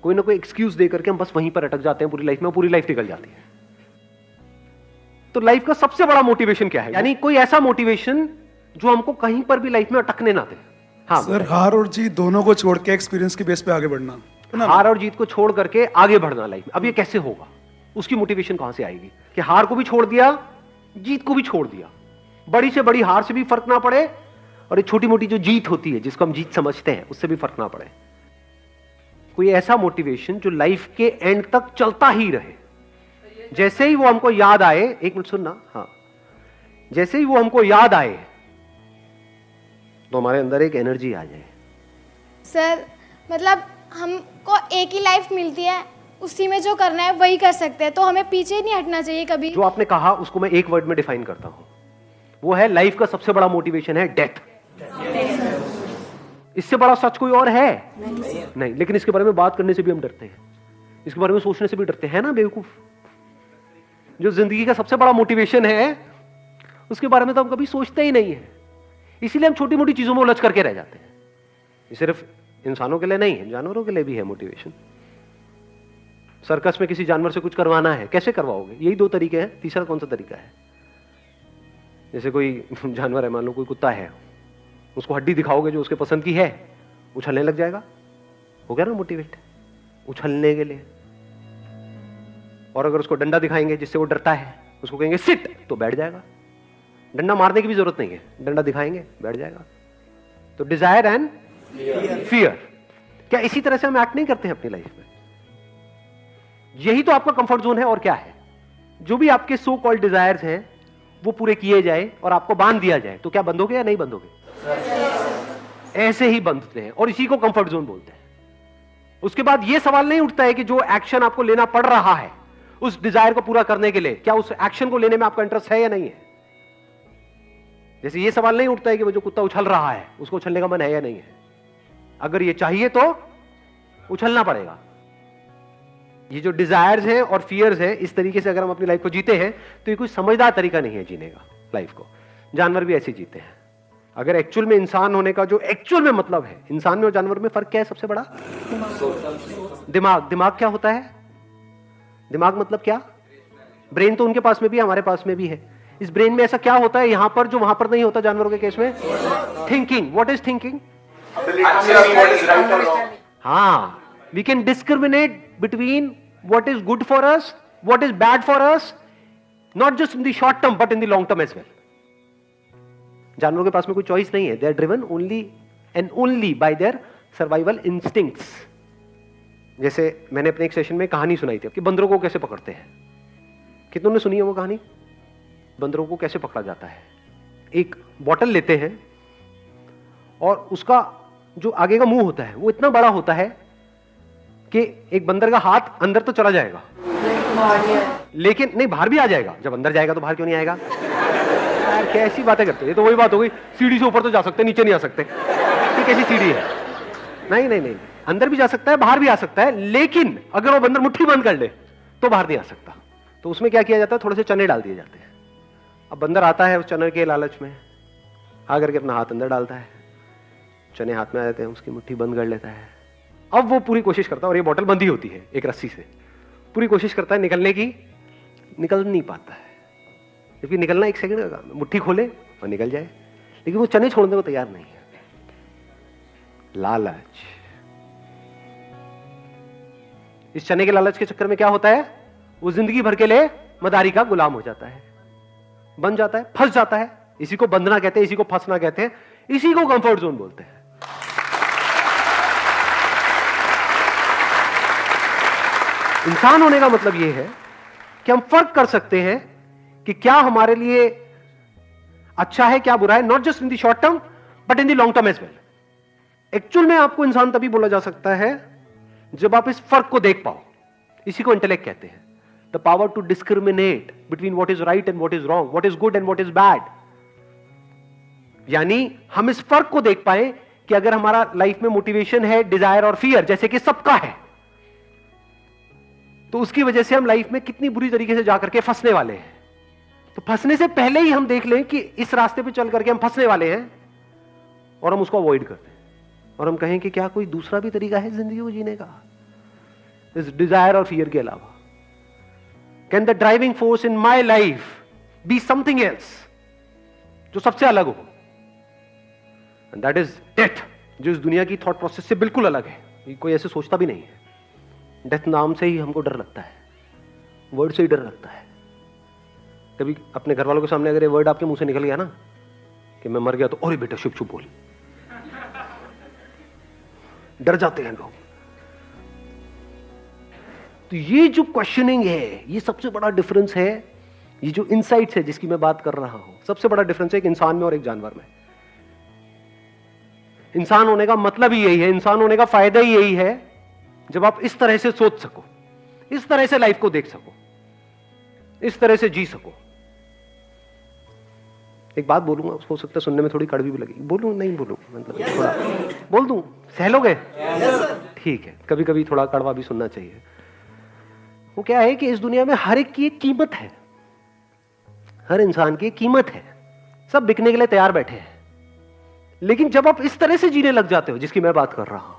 कोई ना कोई एक्सक्यूज दे करके हम बस वहीं पर अटक जाते हैं पूरी लाइफ में, पूरी लाइफ निकल जाती है। तो लाइफ का सबसे बड़ा मोटिवेशन क्या है? यानी कोई ऐसा मोटिवेशन जो हमको कहीं पर भी लाइफ में अटकने ना दे। हाँ सर, हार और जीत दोनों को छोड़ के एक्सपीरियंस के बेस पे आगे बढ़ना। हार और जीत को छोड़ करके आगे बढ़ना लाइफ में। अब ये कैसे होगा? उसकी मोटिवेशन कहां से आएगी कि हार को भी छोड़ दिया, जीत को भी छोड़ दिया, बड़ी से बड़ी हार से भी फर्क ना पड़े और एक छोटी मोटी जो जीत होती है जिसको हम जीत समझते हैं उससे भी फर्क ना पड़े। कोई ऐसा मोटिवेशन जो लाइफ के एंड तक चलता ही रहे। जैसे ही वो हमको याद आए, एक मिनट सुनना, हाँ, जैसे ही वो हमको याद आए तो हमारे अंदर एक एनर्जी आ जाए। सर मतलब हमको एक ही लाइफ मिलती है, उसी में जो करना है वही कर सकते हैं, तो हमें पीछे नहीं हटना चाहिए कभी। जो आपने कहा उसको मैं एक वर्ड में डिफाइन करता हूं, वो है लाइफ का सबसे बड़ा मोटिवेशन है डेथ। इससे बड़ा सच कोई और है? नहीं। लेकिन इसके बारे में बात करने से भी हम डरते हैं, इसके बारे में सोचने से भी डरते हैं ना बेवकूफ। जो जिंदगी का सबसे बड़ा मोटिवेशन है उसके बारे में तो हम कभी सोचते ही नहीं है, इसीलिए हम छोटी मोटी चीजों में उलझ करके रह जाते हैं। ये सिर्फ इंसानों के लिए नहीं है, जानवरों के लिए भी है मोटिवेशन। सर्कस में किसी जानवर से कुछ करवाना है, कैसे करवाओगे? यही दो तरीके हैं, तीसरा कौन सा तरीका है? जैसे कोई जानवर है, मान लो कोई कुत्ता है, उसको हड्डी दिखाओगे जो उसके पसंद की है, उछलने लग जाएगा, हो गया ना मोटिवेट, उछलने के लिए। और अगर उसको डंडा दिखाएंगे जिससे वो डरता है, उसको कहेंगे सिट, तो बैठ जाएगा। डंडा मारने की भी जरूरत नहीं है, डंडा दिखाएंगे बैठ जाएगा। तो डिजायर एंड फियर, क्या इसी तरह से हम एक्ट नहीं करते हैं अपनी लाइफ में? यही तो आपका कंफर्ट जोन है और क्या है। जो भी आपके सो कॉल्ड डिजायर्स हैं वो पूरे किए जाए और आपको बांध दिया जाए, तो क्या बंदोगे या नहीं बंदोगे? ऐसे ही बंधते हैं और इसी को कंफर्ट जोन बोलते हैं। उसके बाद यह सवाल नहीं उठता है कि जो एक्शन आपको लेना पड़ रहा है उस डिजायर को पूरा करने के लिए, क्या उस एक्शन को लेने में आपका इंटरेस्ट है या नहीं है। जैसे यह सवाल नहीं उठता है कि वो जो कुत्ता उछल रहा है उसको उछलने का मन है या नहीं है। अगर ये चाहिए तो उछलना पड़ेगा। ये जो डिजायर्स हैं और फियर्स हैं, इस तरीके से अगर हम अपनी लाइफ को जीते हैं तो ये कोई समझदार तरीका नहीं है जीने का लाइफ को। जानवर भी ऐसे जीते हैं। अगर एक्चुअल में इंसान होने का जो एक्चुअल में मतलब है, इंसान में और जानवर में फर्क क्या है सबसे बड़ा? दिमाग। दिमाग क्या होता है? दिमाग मतलब क्या? ब्रेन तो उनके पास में भी है, हमारे पास में भी है। इस ब्रेन में ऐसा क्या होता है यहां पर जो वहां पर नहीं होता जानवरों के केस में? थिंकिंग। What is thinking? हाँ, we can discriminate between what is good for us, what is bad for us, not just in the short term but in the long term as well. जानवरों के पास में कोई choice नहीं है, they are driven only and only by their survival instincts. जैसे मैंने अपने एक सेशन में कहानी सुनाई थी कि बंदरों को कैसे पकड़ते हैं। कितनों ने सुनी है वो कहानी? बंदरों को कैसे पकड़ा जाता है? एक बॉटल लेते हैं और उसका जो आगे का मुंह होता है वो इतना बड़ा होता है कि एक बंदर का हाथ अंदर तो चला जाएगा, लेकिन नहीं, बाहर भी आ जाएगा। जब अंदर जाएगा तो बाहर क्यों नहीं आएगा? यार कैसी बातें करते हैं। ये तो वही बात हो गई, सीढ़ी से ऊपर तो जा सकते, नीचे नहीं आ सकते। ये कैसी सीढ़ी है? नहीं नहीं नहीं, अंदर भी जा सकता है, बाहर भी आ सकता है, लेकिन अगर वो बंदर मुट्ठी बंद कर ले तो बाहर नहीं आ सकता। तो उसमें क्या किया जाता है? थोड़े से चने डाल दिए जाते हैं। अब बंदर आता है उस चने के लालच में, आकर के अपना हाथ अंदर डालता है, चने हाथ में आ जाते हैं, उसकी मुट्ठी बंद कर लेता है। अब वो पूरी कोशिश करता है, और ये बोतल बंधी होती है एक रस्सी से, पूरी कोशिश करता है निकलने की, निकल नहीं पाता है। जबकि निकलना एक सेकंड का काम है, मुट्ठी खोले और निकल जाए, लेकिन वो चने छोड़ने को तैयार नहीं है। लालच। इस चने के लालच के चक्कर में क्या होता है? वो जिंदगी भर के लिए मदारी का गुलाम हो जाता है, बन जाता है, फंस जाता है। इसी को बंधना कहते हैं, इसी को फंसना कहते हैं, इसी को कंफर्ट जोन बोलते हैं। इंसान होने का मतलब यह है कि हम फर्क कर सकते हैं कि क्या हमारे लिए अच्छा है, क्या बुरा है, not just in the short term but in the long term as well. Actual में आपको इंसान तभी बोला जा सकता है जब आप इस फर्क को देख पाओ। इसी को इंटेलेक्ट कहते हैं, the power to discriminate between what is right and what is wrong, what is good and what is bad. यानी हम इस फर्क को देख पाए कि अगर हमारा लाइफ में मोटिवेशन है डिजायर और फियर, जैसे कि सबका है, तो उसकी वजह से हम लाइफ में कितनी बुरी तरीके से जाकर के फंसने वाले हैं। तो फंसने से पहले ही हम देख लें कि इस रास्ते पे चल करके हम फंसने वाले हैं और हम उसको अवॉइड करते हैं और हम कहें कि क्या कोई दूसरा भी तरीका है जिंदगी को जीने का। इस डिजायर और फियर के अलावा? Can the driving force in my life be something else, जो सबसे अलग हो? एंड दैट इज डेथ, जो इस दुनिया की थॉट प्रोसेस से बिल्कुल अलग है. ये कोई ऐसे सोचता भी नहीं है. डेथ नाम से ही हमको डर लगता है, वर्ड से ही डर लगता है. कभी अपने घर वालों के सामने अगर ये वर्ड आपके मुंह से निकल गया ना कि मैं मर गया, तो अरे बेटा चुप चुप बोल, डर जाते हैं लोग. तो ये जो क्वेश्चनिंग है, ये सबसे बड़ा डिफरेंस है. ये जो इनसाइट्स है जिसकी मैं बात कर रहा हूं, सबसे बड़ा डिफरेंस है एक इंसान में और एक जानवर में. इंसान होने का मतलब ही यही है, इंसान होने का फायदा ही यही है, जब आप इस तरह से सोच सको, इस तरह से लाइफ को देख सको, इस तरह से जी सको. एक बात बोलूंगा, हो सकता है सुनने में थोड़ी कड़वी भी लगेगी. बोलूं नहीं बोलूं, मतलब थोड़ा बोल दूं, सह लोगे? ठीक है, कभी कभी थोड़ा कड़वा भी सुनना चाहिए. वो क्या है कि इस दुनिया में हर एक की एक कीमत है, हर इंसान की एक कीमत है. सब बिकने के लिए तैयार बैठे हैं. लेकिन जब आप इस तरह से जीने लग जाते हो जिसकी मैं बात कर रहा हूं,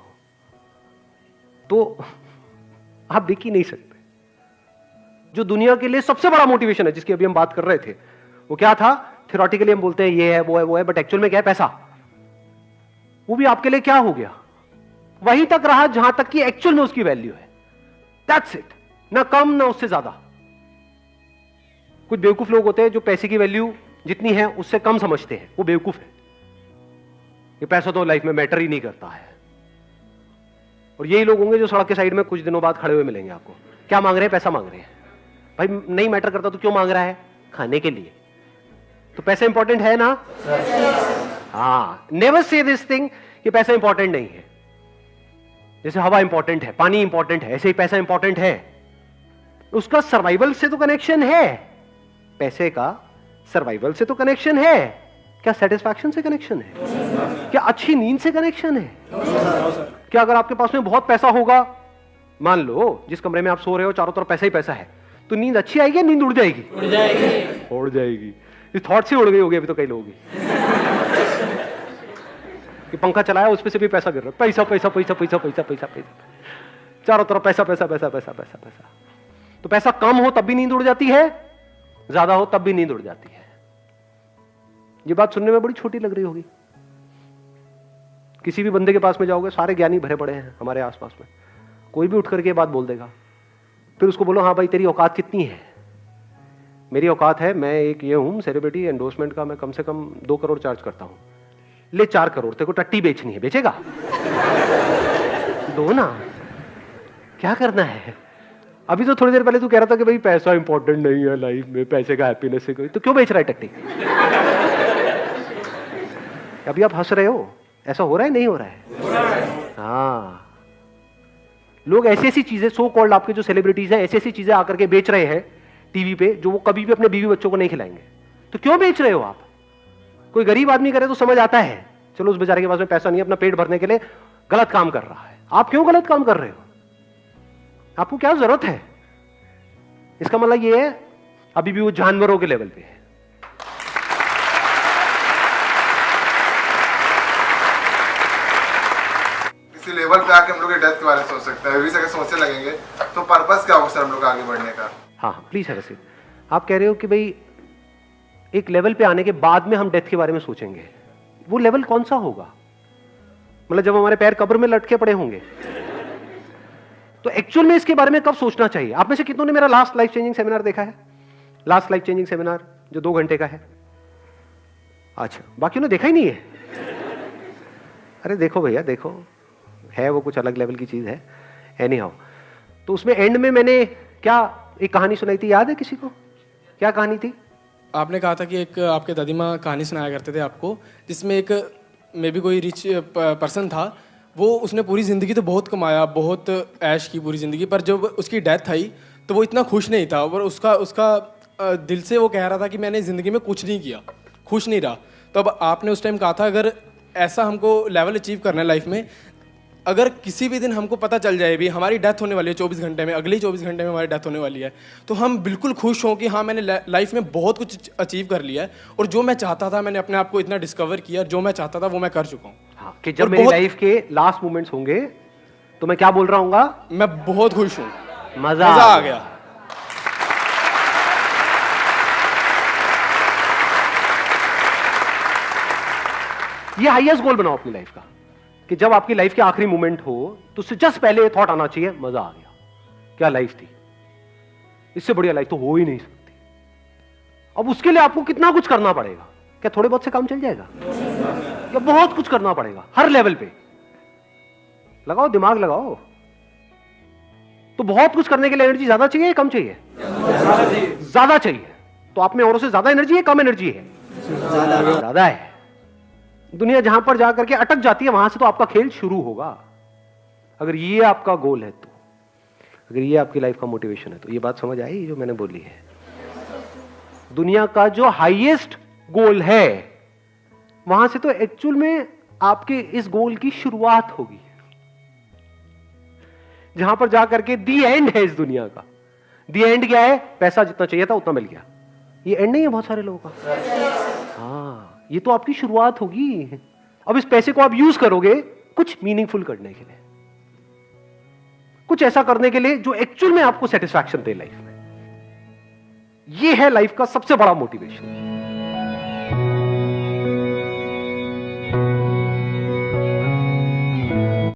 तो आप बिक ही नहीं सकते. जो दुनिया के लिए सबसे बड़ा मोटिवेशन है, जिसकी अभी हम बात कर रहे थे, वो क्या था? थ्योरेटिकली हम बोलते हैं ये है वो है वो है, बट एक्चुअल में क्या है? पैसा. वो भी आपके लिए क्या हो गया? वहीं तक रहा जहां तक कि एक्चुअल में उसकी वैल्यू है. That's it. ना कम ना उससे ज्यादा. कुछ बेवकूफ लोग होते हैं जो पैसे की वैल्यू जितनी है उससे कम समझते हैं, वो बेवकूफ है. ये पैसा तो लाइफ में मैटर ही नहीं करता है. और यही लोग होंगे जो सड़क के साइड में कुछ दिनों बाद खड़े हुए मिलेंगे आपको. क्या मांग रहे हैं? पैसा मांग रहे हैं. भाई नहीं मैटर करता तो क्यों मांग रहा है? खाने के लिए. तो पैसा इंपॉर्टेंट है ना? हाँ, नेवर से दिस थिंग कि पैसा इंपॉर्टेंट नहीं है. जैसे हवा इंपॉर्टेंट है, पानी इंपॉर्टेंट है, ऐसे ही पैसा इंपॉर्टेंट है. उसका सर्वाइवल से तो कनेक्शन है. पैसे का सर्वाइवल से तो कनेक्शन है. क्या सेटिस्फैक्शन से कनेक्शन है? क्या अच्छी नींद से कनेक्शन है? क्या अगर आपके पास में बहुत पैसा होगा, मान लो जिस कमरे में आप सो रहे हो चारों तरफ पैसा ही पैसा है, तो नींद अच्छी आएगी या नींद उड़ जाएगी? उड़ जाएगी. उड़ जाएगी. इस थॉट से उड़ गई होगी अभी तो कई लोगों की कि पंखा चलाया उस पे से भी पैसा गिर रहा है. पैसा पैसा पैसा पैसा पैसा पैसा पैसा, चारों तरफ पैसा पैसा पैसा पैसा पैसा पैसा. तो पैसा कम हो तब भी नींद उड़ जाती है, ज्यादा हो तब भी नींद उड़ जाती है. ये बात सुनने में बड़ी छोटी लग रही होगी. किसी भी बंदे के पास में जाओगे, सारे ज्ञानी भरे पड़े हैं हमारे आसपास में, कोई भी उठ करके ये बात बोल देगा. फिर उसको बोलो हाँ भाई तेरी औकात कितनी है? मेरी औकात है, मैं एक ये हूं सेलिब्रिटी, एंडोर्समेंट का मैं कम से कम 2 करोड़ चार्ज करता हूं. ले 4 करोड़, तेरे को टट्टी बेचनी है, बेचेगा? दो ना, क्या करना है? अभी तो थोड़ी देर पहले तू कह रहा था कि भाई पैसा इंपॉर्टेंट नहीं है लाइफ में, पैसे का हैप्पीनेस है कोई, तो क्यों बेच रहा है टट्टी? अभी आप हंस रहे हो, ऐसा हो रहा है नहीं हो रहा है? हाँ, लोग ऐसी ऐसी चीजें, सो कॉल्ड आपके जो सेलिब्रिटीज हैं, ऐसी ऐसी चीजें आकर के बेच रहे हैं टीवी पे, जो वो कभी भी अपने बीवी बच्चों को नहीं खिलाएंगे. तो क्यों बेच रहे हो आप? कोई गरीब आदमी करे तो समझ आता है, चलो उस बेचारे के पास में पैसा नहीं है, अपना पेट भरने के लिए गलत काम कर रहा है. आप क्यों गलत काम कर रहे हो? आपको क्या जरूरत है? इसका मतलब ये है अभी भी वो जानवरों के लेवल पे है. इसी लेवल पे आके हम लोग डेथ के बारे में सोच सकते हैं. अभी से अगर सोचने लगेंगे तो पर्पस क्या होगा सर हम लोग आगे बढ़ने का? हाँ प्लीज है वैसे आप कह रहे हो कि भाई एक लेवल पे आने के बाद में हम डेथ के बारे में सोचेंगे. वो लेवल कौन सा होगा? मतलब जब हमारे पैर कब्र में लटके पड़े होंगे, तो एक्चुअल में इसके बारे में कब सोचना चाहिए? आप में से कितनों ने मेरा लास्ट लाइफ चेंजिंग सेमिनार देखा है? लास्ट लाइफ चेंजिंग सेमिनार जो 2 घंटे का है. अच्छा, बाकियों ने देखा ही नहीं है? अरे देखो भैया देखो, है वो कुछ अलग लेवल की चीज है. एनी हाउ, तो उसमें एंड में मैंने क्या एक कहानी सुनाई थी, याद है किसी को? क्या कहानी थी? आपने कहा था कि एक आपके दादी माँ कहानी सुनाया करते थे आपको, जिसमें एक मे बी कोई रिच पर्सन था, वो उसने पूरी ज़िंदगी तो बहुत कमाया, बहुत ऐश की पूरी ज़िंदगी, पर जब उसकी डेथ आई तो वो इतना खुश नहीं था. और उसका दिल से वो कह रहा था कि मैंने ज़िंदगी में कुछ नहीं किया, खुश नहीं रहा. तो अब आपने उस टाइम कहा था अगर ऐसा हमको लेवल अचीव करना है लाइफ में, अगर किसी भी दिन हमको पता चल जाए भी हमारी डेथ होने वाली है 24 घंटे में, अगले 24 घंटे में हमारी डेथ होने वाली है, तो हम बिल्कुल खुश हों कि हाँ मैंने लाइफ में बहुत कुछ अचीव कर लिया है, और जो मैं चाहता था मैंने अपने आप को इतना डिस्कवर किया, जो मैं चाहता था वो मैं कर चुका हूँ. हाँ, कि जब मेरी लाइफ के लास्ट मोमेंट्स होंगे तो मैं क्या बोल रहा हूँ? मैं बहुत खुश हूँ, मजा आ गया। ये हाईएस्ट गोल बनाओ अपनी लाइफ का, कि जब आपकी लाइफ के आखिरी मोमेंट हो तो उससे जस्ट पहले ये थॉट आना चाहिए, मजा आ गया, क्या लाइफ थी, इससे बढ़िया लाइफ तो हो ही नहीं सकती। अब उसके लिए आपको कितना कुछ करना पड़ेगा? क्या थोड़े बहुत से काम चल जाएगा? क्या बहुत कुछ करना पड़ेगा हर लेवल पे? लगाओ दिमाग लगाओ। तो बहुत कुछ करने के लिए एनर्जी ज्यादा चाहिए या कम चाहिए? ज्यादा चाहिए। तो आप में औरों से ज्यादा एनर्जी है, कम एनर्जी है? ज्यादा है। दुनिया जहां पर जाकर के अटक जाती है वहां से तो आपका खेल शुरू होगा। अगर ये आपका गोल है तो, अगर ये आपकी लाइफ का मोटिवेशन है तो, ये बात समझ आई जो मैंने बोली है? दुनिया का जो हाईएस्ट गोल है वहां से तो एक्चुअल में आपके इस गोल की शुरुआत होगी, जहां पर जाकर के दी एंड है इस दुनिया का। दी एंड क्या है? पैसा जितना चाहिए था उतना मिल गया। ये एंड नहीं है बहुत सारे लोगों का। हाँ, ये तो आपकी शुरुआत होगी। अब इस पैसे को आप यूज करोगे कुछ मीनिंगफुल करने के लिए, कुछ ऐसा करने के लिए जो एक्चुअल में आपको सेटिस्फैक्शन दे लाइफ में। ये है लाइफ का सबसे बड़ा मोटिवेशन।